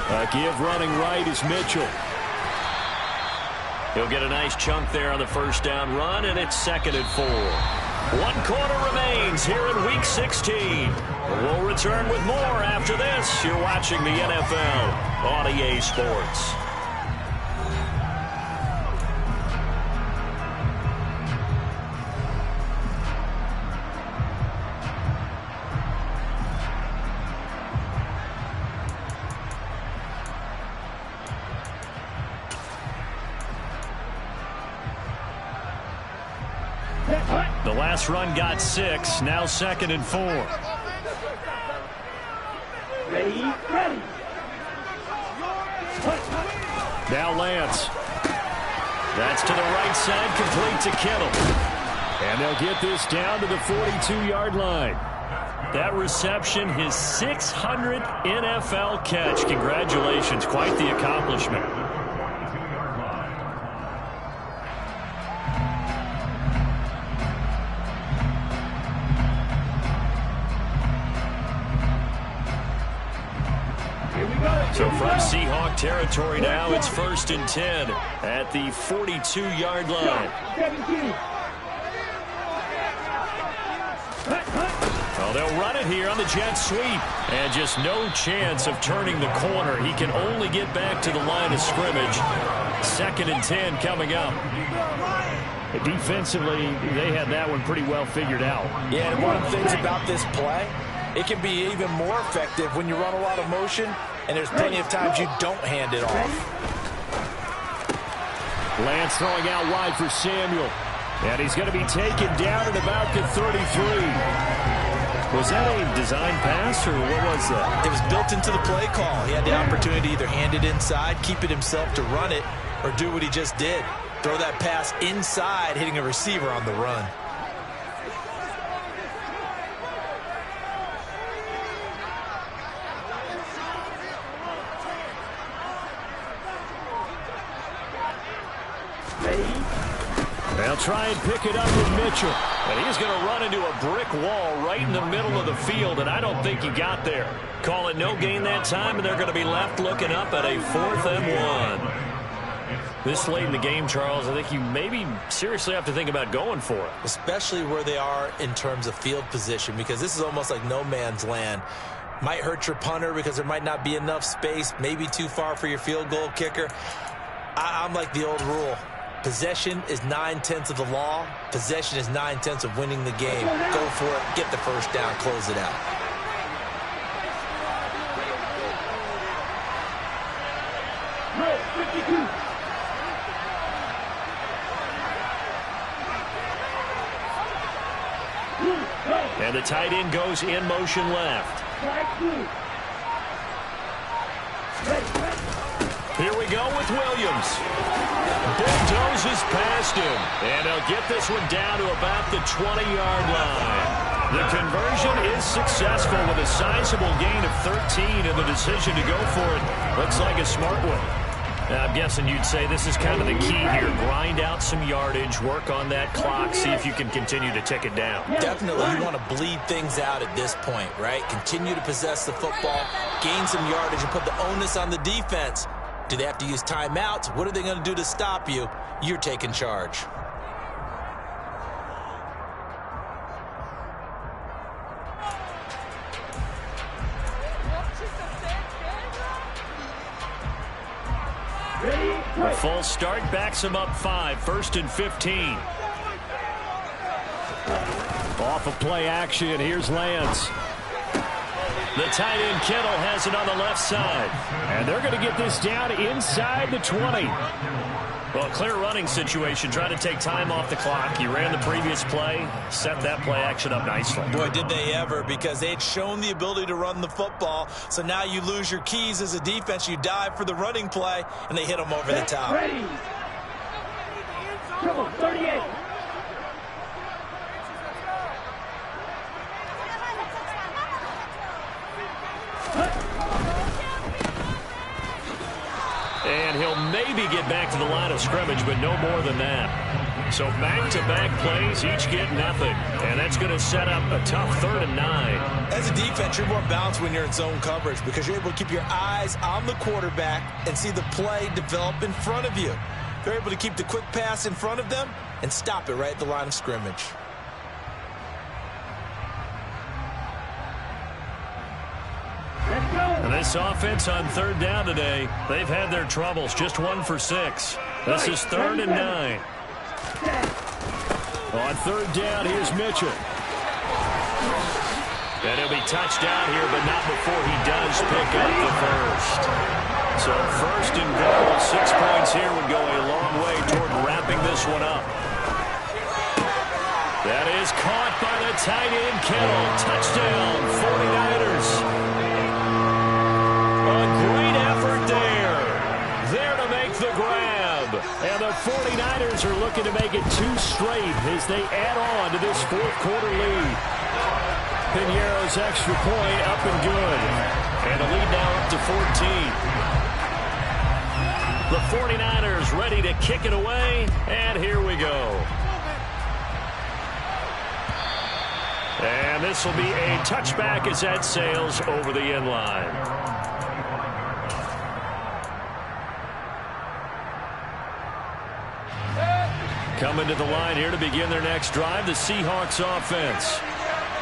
A give running right is Mitchell. He'll get a nice chunk there on the first down run, and it's 2nd and 4. 1 quarter remains here in Week 16. We'll return with more after this. You're watching the NFL on EA Sports. The last run got 6, now 2nd and 4. Ready. Now Lance. That's to the right side, complete to Kittle. And they'll get this down to the 42-yard line. That reception, his 600th NFL catch. Congratulations. Quite the accomplishment. So from Seahawk territory now, it's 1st and 10 at the 42-yard line. Oh, they'll run it here on the jet sweep. And just no chance of turning the corner. He can only get back to the line of scrimmage. 2nd and 10 coming up. Defensively, they had that one pretty well figured out. Yeah, and one of the things about this play, it can be even more effective when you run a lot of motion, and there's plenty of times you don't hand it off. Lance throwing out wide for Samuel. And he's going to be taken down at about the 33. Was that a design pass, or what was that? It was built into the play call. He had the opportunity to either hand it inside, keep it himself to run it, or do what he just did. Throw that pass inside, hitting a receiver on the run. They'll try and pick it up with Mitchell. And he's going to run into a brick wall right in the middle of the field, and I don't think he got there. Call it no gain that time, and they're going to be left looking up at a 4th and 1. This late in the game, Charles, I think you maybe seriously have to think about going for it. Especially where they are in terms of field position, because this is almost like no man's land. Might hurt your punter because there might not be enough space, maybe too far for your field goal kicker. I'm like the old rule. Possession is 9/10 of the law. Possession is 9/10 of winning the game. Go for it. Get the first down. Close it out. And the tight end goes in motion left. Here we go with Williams. Bulldozes past him. And he'll get this one down to about the 20-yard line. The conversion is successful with a sizable gain of 13, and the decision to go for it looks like a smart one. Now, I'm guessing you'd say this is kind of the key here. Grind out some yardage, work on that clock, see if you can continue to tick it down. Definitely, you want to bleed things out at this point, right? Continue to possess the football, gain some yardage, and put the onus on the defense. Do they have to use timeouts? What are they going to do to stop you? You're taking charge. A full start backs him up 5, 1st and 15. Off of play action, here's Lance. The tight end Kittle has it on the left side. And they're going to get this down inside the 20. Well, clear running situation, trying to take time off the clock. You ran the previous play, set that play action up nicely. Boy, did they ever, because they had shown the ability to run the football. So now you lose your keys as a defense. You dive for the running play, and they hit them over the top. Ready. Come on, 38. And he'll maybe get back to the line of scrimmage, but no more than that. So back-to-back plays, each get nothing. And that's going to set up a tough 3rd and 9. As a defense, you're more balanced when you're in zone coverage because you're able to keep your eyes on the quarterback and see the play develop in front of you. They're able to keep the quick pass in front of them and stop it right at the line of scrimmage. And this offense on 3rd down today, they've had their troubles. Just 1 for 6. This is 3rd and 9. On 3rd down, here's Mitchell. And he'll be touched down here, but not before he does pick up the first. So 1st and goal, 6 points here would go a long way toward wrapping this one up. That is caught by the tight end Kittle. Touchdown, 49ers. A great effort there. There to make the grab. And the 49ers are looking to make it 2 straight as they add on to this 4th quarter lead. Piñeiro's extra point up and good. And the lead now up to 14. The 49ers ready to kick it away, and here we go. And this will be a touchback as that sails over the end line. Coming to the line here to begin their next drive, the Seahawks offense.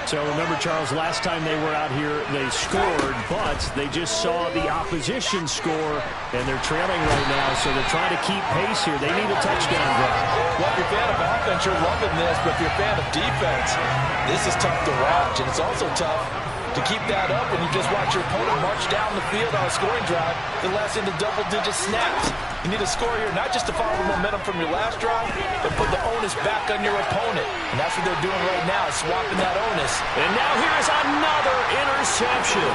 So remember, Charles, last time they were out here, they scored, but they just saw the opposition score, and they're trailing right now, so they're trying to keep pace here. They need a touchdown drive. Well, if you're a fan of offense, you're loving this, but if you're a fan of defense, this is tough to watch, and it's also tough to keep that up when you just watch your opponent march down the field on a scoring drive that lasts into double-digit snaps. You need a score here, not just to follow the momentum from your last drive, but put the onus back on your opponent. And that's what they're doing right now, swapping that onus. And now here's another interception.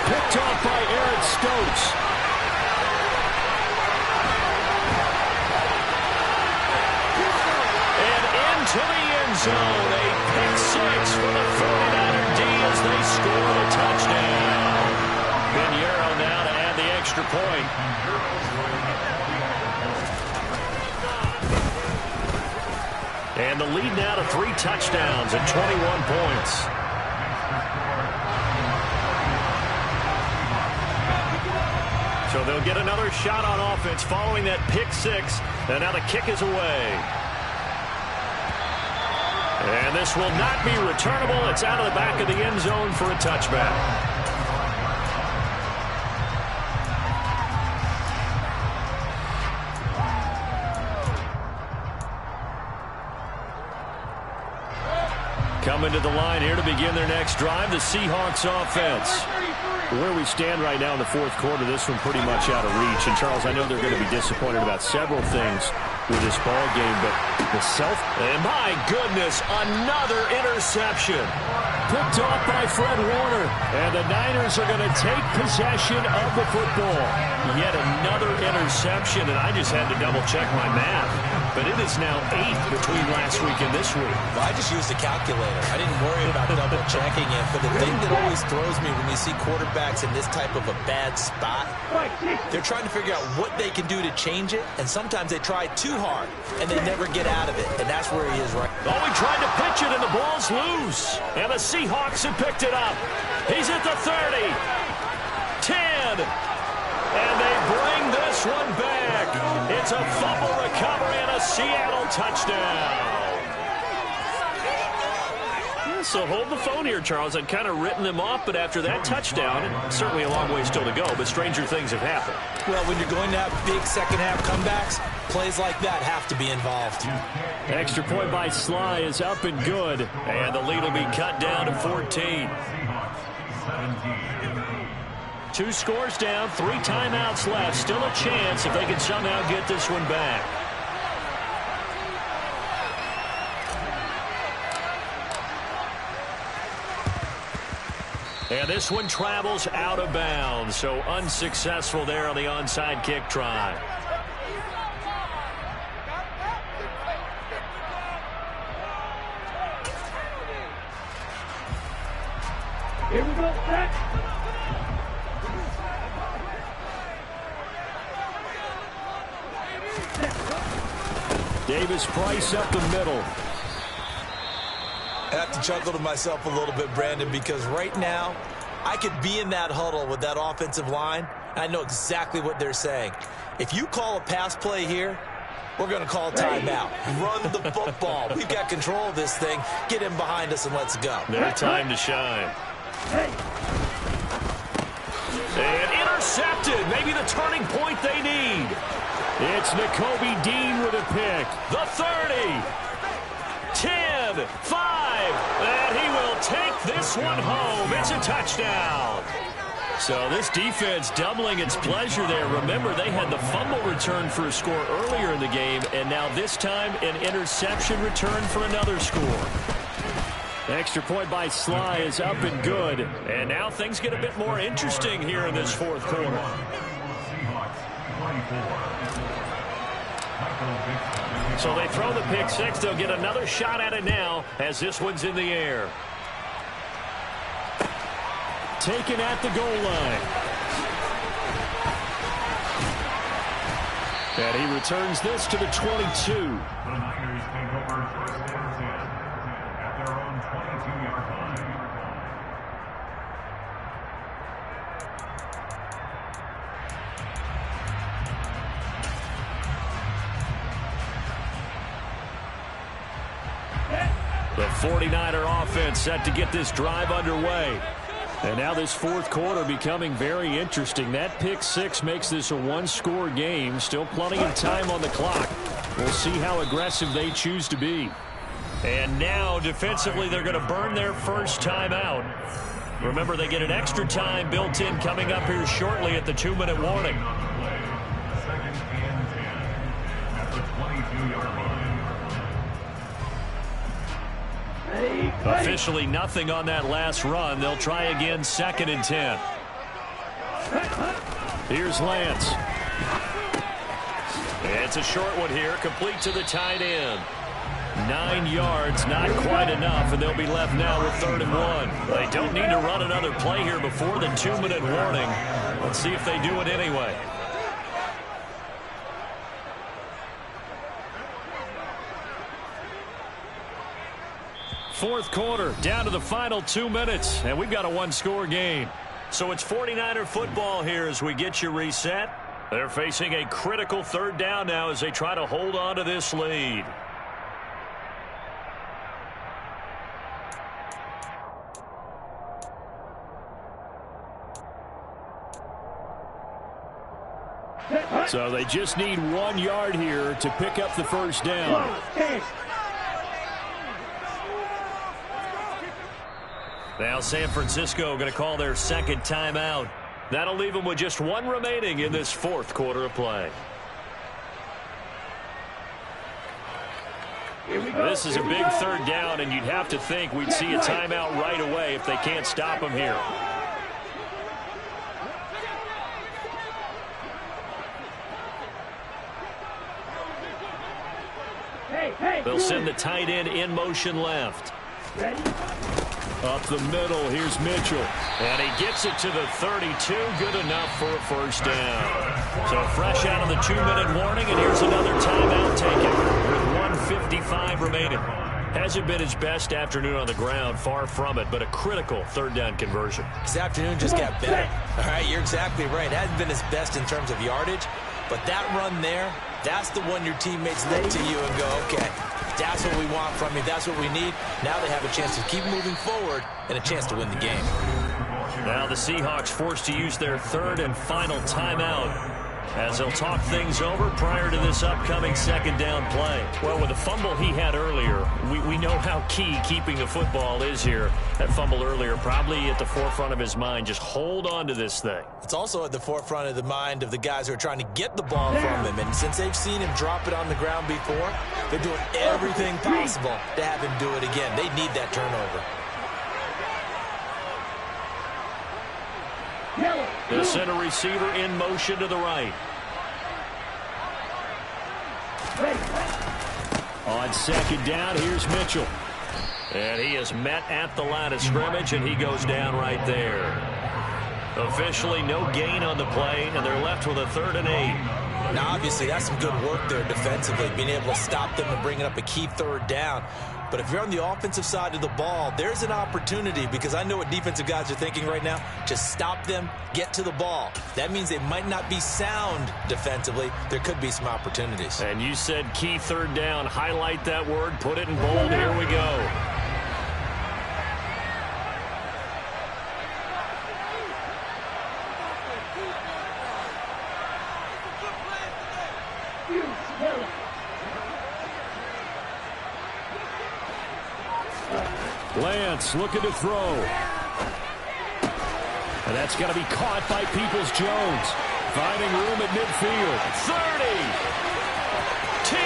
Picked off by Eric Stokes. And into the end zone. A pick six for the 49er D as they score the touchdown. Piñeiro now to add the extra point. And the lead now to 3 touchdowns and 21 points. So they'll get another shot on offense following that pick six. And now the kick is away. And this will not be returnable. It's out of the back of the end zone for a touchback. Coming to the line here to begin their next drive, the Seahawks offense. Where we stand right now in the fourth quarter, this one pretty much out of reach. And, Charles, I know they're going to be disappointed about several things with this ball game, but the And my goodness, another interception. Picked off by Fred Warner. And the Niners are going to take possession of the football. Yet another interception, and I just had to double-check my math. But it is now 8 between last week and this week. Well, I just used a calculator. I didn't worry about double-checking it. But the thing that always throws me when you see quarterbacks in this type of a bad spot, they're trying to figure out what they can do to change it. And sometimes they try too hard, and they never get out of it. And that's where he is right now. Oh, he tried to pitch it, and the ball's loose. And the Seahawks have picked it up. He's at the 30. 10. And they bring this one back. It's a fumble recovery and a Seattle touchdown. So hold the phone here, Charles. I'd kind of written them off, but after that touchdown, certainly a long way still to go, but stranger things have happened. Well, when you're going to have big second-half comebacks, plays like that have to be involved. Extra point by Sly is up and good, and the lead will be cut down to 14. 2 scores down, 3 timeouts left. Still a chance if they can somehow get this one back. And this one travels out of bounds, so unsuccessful there on the onside kick try. Here we go, set. Davis Price up the middle. I have to chuckle to myself a little bit, Brandon, because right now I could be in that huddle with that offensive line, and I know exactly what they're saying. If you call a pass play here, we're going to call timeout. Run the football. We've got control of this thing. Get him behind us and let's go. Their time to shine. And intercepted. Maybe the turning point they need. It's Nakobe Dean with a pick. The 30. 10, 5, and he will take this one home. It's a touchdown. So this defense doubling its pleasure there. Remember, they had the fumble return for a score earlier in the game, and now this time an interception return for another score. Extra point by Sly is up and good. And now things get a bit more interesting here in this fourth quarter. So they throw the pick six. They'll get another shot at it now as this one's in the air. taken at the goal line. And he returns this to the 22. The Niners take over first and 10 at their own 22-yard line. The 49er offense set to get this drive underway. And now this fourth quarter becoming very interesting. That pick six makes this a one-score game. Still plenty of time on the clock. We'll see how aggressive they choose to be. And now defensively they're going to burn their first timeout. Remember, they get an extra time built in coming up here shortly at the 2-minute warning. Second and 10 at the 22-yard line. Officially nothing on that last run. They'll try again, 2nd and 10. Here's Lance. It's a short one here, complete to the tight end. 9 yards, not quite enough, and they'll be left now with 3rd and 1. They don't need to run another play here before the 2-minute warning. Let's see if they do it anyway. Fourth quarter, down to the final 2 minutes, and we've got a one-score game. So it's 49er football here as we get you reset. They're facing a critical 3rd down now as they try to hold on to this lead. So they just need 1 yard here to pick up the first down. Now San Francisco going to call their second timeout. That'll leave them with just 1 remaining in this fourth quarter of play. This is a big 3rd down, and you'd have to think we'd see a timeout right away if they can't stop them here. They'll send the tight end in motion left. Up the middle, here's Mitchell. And he gets it to the 32. Good enough for a first down. So fresh out of the 2-minute warning, and here's another timeout taken with 1:55 remaining. Hasn't been his best afternoon on the ground, far from it, but a critical 3rd down conversion. His afternoon just got better. All right, you're exactly right. Hasn't been his best in terms of yardage, but that run there, that's the one your teammates look to you and go, okay, that's what we want from you. That's what we need. Now they have a chance to keep moving forward and a chance to win the game. Now the Seahawks forced to use their 3rd and final timeout as they'll talk things over prior to this upcoming 2nd down play. Well, with the fumble he had earlier, we know how key keeping the football is here. That fumble earlier probably at the forefront of his mind. Just hold on to this thing. It's also at the forefront of the mind of the guys who are trying to get the ball from him. And since they've seen him drop it on the ground before, they're doing everything possible to have him do it again. They need that turnover. The center receiver in motion to the right. On 2nd down, here's Mitchell. And he is met at the line of scrimmage, and he goes down right there. Officially no gain on the play, and they're left with a 3rd and 8. Now, obviously, that's some good work there defensively, being able to stop them and bringing up a key 3rd down. But if you're on the offensive side of the ball, there's an opportunity, because I know what defensive guys are thinking right now. Just stop them, get to the ball. That means they might not be sound defensively. There could be some opportunities. And you said key 3rd down. Highlight that word. Put it in bold. Here we go. Lance looking to throw. And that's got to be caught by Peoples-Jones. Finding room at midfield. 30. 10.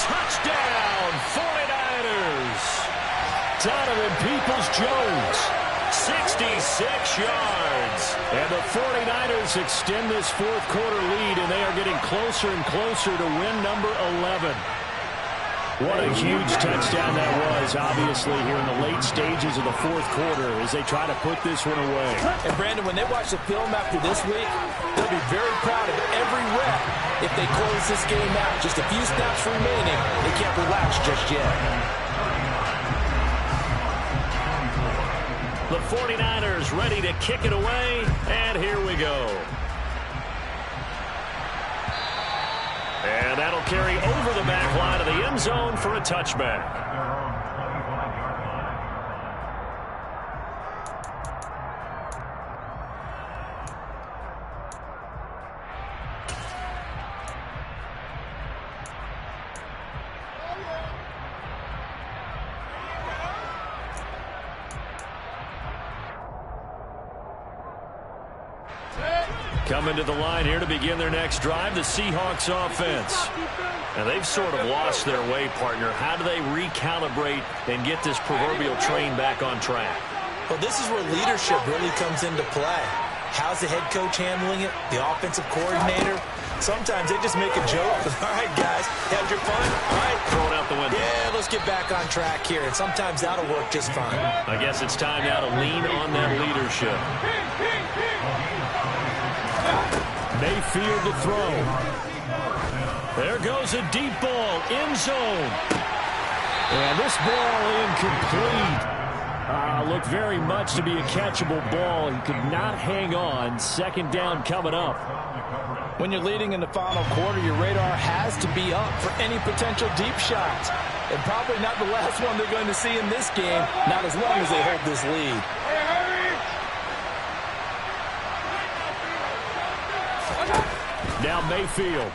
Touchdown, 49ers. Donovan Peoples-Jones. 66 yards. And the 49ers extend this fourth quarter lead, and they are getting closer and closer to win number 11. What a huge touchdown that was, obviously, here in the late stages of the fourth quarter as they try to put this one away. And, Brandon, when they watch the film after this week, they'll be very proud of every rep if they close this game out. Just a few snaps remaining. They can't relax just yet. The 49ers ready to kick it away, and here we go. And that'll carry over the back line of the end zone for a touchback. Coming to the line here to begin their next drive, the Seahawks offense. And they've sort of lost their way, partner. How do they recalibrate and get this proverbial train back on track? Well, this is where leadership really comes into play. How's the head coach handling it? The offensive coordinator? Sometimes they just make a joke. All right, guys, had your fun? All right. Throw it out the window. Yeah, let's get back on track here. And sometimes that'll work just fine. I guess it's time now to lean on that leadership. Mayfield to throw. There goes a deep ball, end zone. And this ball incomplete. Looked very much to be a catchable ball. He could not hang on. Second down coming up. When you're leading in the final quarter, your radar has to be up for any potential deep shots. And probably not the last one they're going to see in this game, not as long as they hold this lead. Now Mayfield.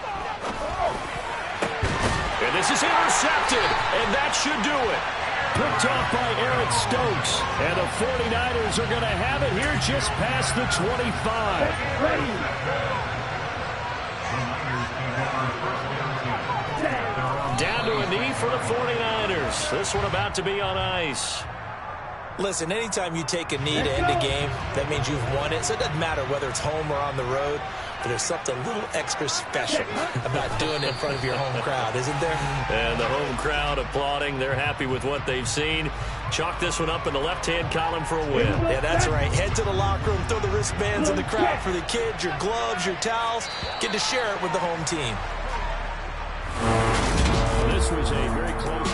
And this is intercepted, and that should do it. Picked off by Eric Stokes. And the 49ers are going to have it here just past the 25. Down to a knee for the 49ers. This one about to be on ice. Listen, anytime you take a knee to end a game, that means you've won it. So it doesn't matter whether it's home or on the road. But there's something a little extra special about doing it in front of your home crowd, isn't there? And the home crowd applauding. They're happy with what they've seen. Chalk this one up in the left-hand column for a win. Yeah, that's right. Head to the locker room, throw the wristbands in the crowd for the kids, your gloves, your towels. Get to share it with the home team. This was a very close